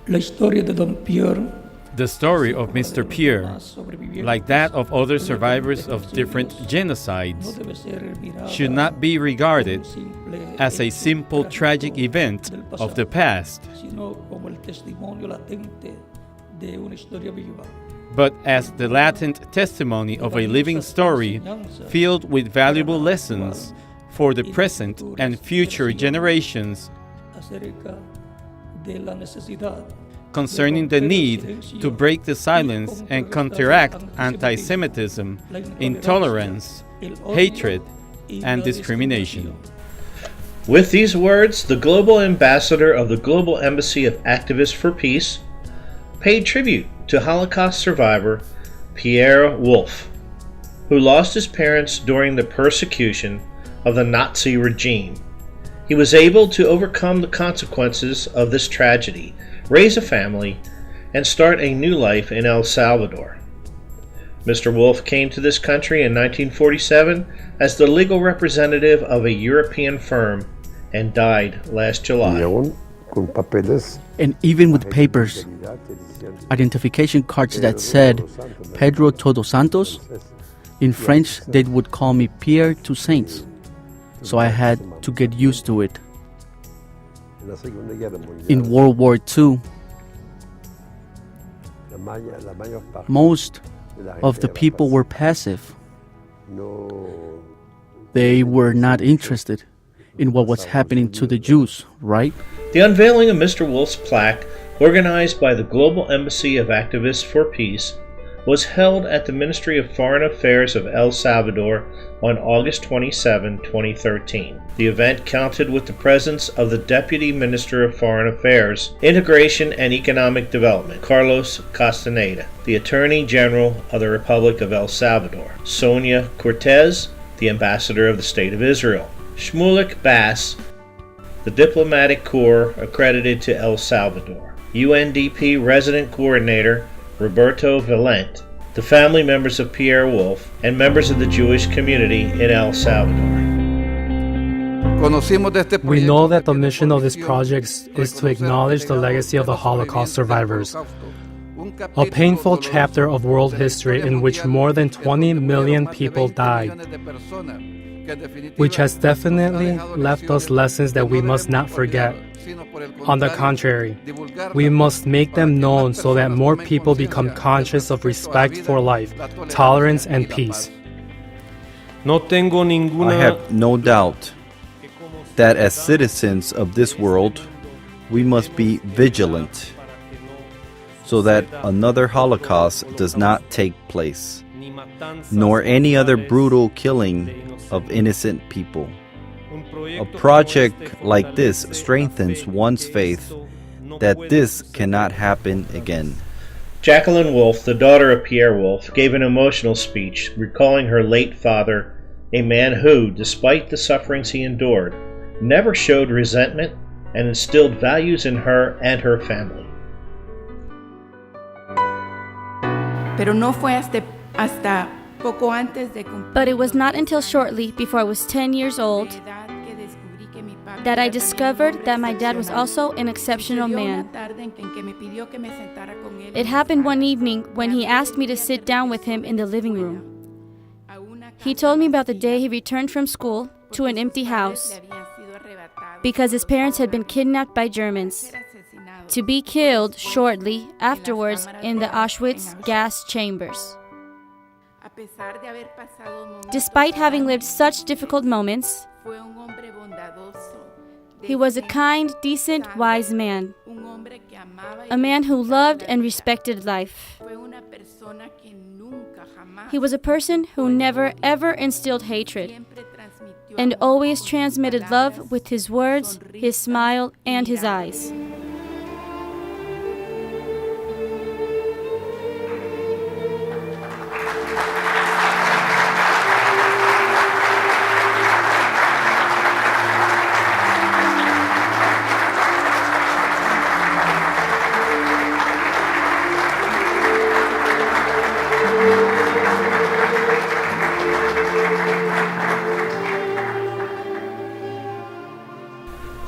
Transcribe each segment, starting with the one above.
La historia de Don Pierre, The story of Mr. Pierre, like that of other survivors of different genocides, should not be regarded as a simple tragic event of the past, but as the latent testimony of a living story filled with valuable lessons for the present and future generations concerning the need to break the silence and counteract anti-Semitism, intolerance, hatred, and discrimination. With these words, the global ambassador of the Global Embassy of Activists for Peace paid tribute to Holocaust survivor Pierre Wolff, who lost his parents during the persecution of the Nazi regime. He was able to overcome the consequences of this tragedy, raise a family, and start a new life in El Salvador. Mr. Wolff came to this country in 1947 as the legal representative of a European firm and died last July. And even with papers, identification cards that said Pedro Todos Santos, in French they would call me Pierre Two Saints. So I had to get used to it. In World War II, most of the people were passive. They were not interested in what was happening to the Jews, right? The unveiling of Mr. Wolff's plaque, organized by the Global Embassy of Activists for Peace, was held at the Ministry of Foreign Affairs of El Salvador on August 27, 2013. The event counted with the presence of the Deputy Minister of Foreign Affairs, Integration and Economic Development, Carlos Castaneda, the Attorney General of the Republic of El Salvador, Sonia Cortez, the Ambassador of the State of Israel, Shmulik Bass, the Diplomatic Corps accredited to El Salvador, UNDP Resident Coordinator Roberto Valente, the family members of Pierre Wolff, and members of the Jewish community in El Salvador. We know that the mission of this project is to acknowledge the legacy of the Holocaust survivors, a painful chapter of world history in which more than 20 million people died, which has definitely left us lessons that we must not forget. On the contrary, we must make them known so that more people become conscious of respect for life, tolerance, and peace. I have no doubt that as citizens of this world, we must be vigilant so that another Holocaust does not take place, nor any other brutal killing of innocent people. A project like this strengthens one's faith that this cannot happen again. Jacqueline Wolff, the daughter of Pierre Wolff, gave an emotional speech recalling her late father, a man who, despite the sufferings he endured, never showed resentment and instilled values in her and her family. But it was not until shortly before I was 10 years old that I discovered that my dad was also an exceptional man. It happened one evening when he asked me to sit down with him in the living room. He told me about the day he returned from school to an empty house because his parents had been kidnapped by Germans, to be killed shortly afterwards in the Auschwitz gas chambers. Despite having lived such difficult moments, he was a kind, decent, wise man, a man who loved and respected life. He was a person who never ever instilled hatred and always transmitted love with his words, his smile, and his eyes.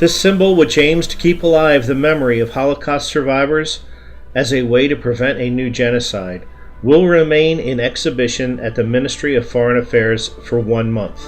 This symbol, which aims to keep alive the memory of Holocaust survivors as a way to prevent a new genocide, will remain in exhibition at the Ministry of Foreign Affairs for 1 month.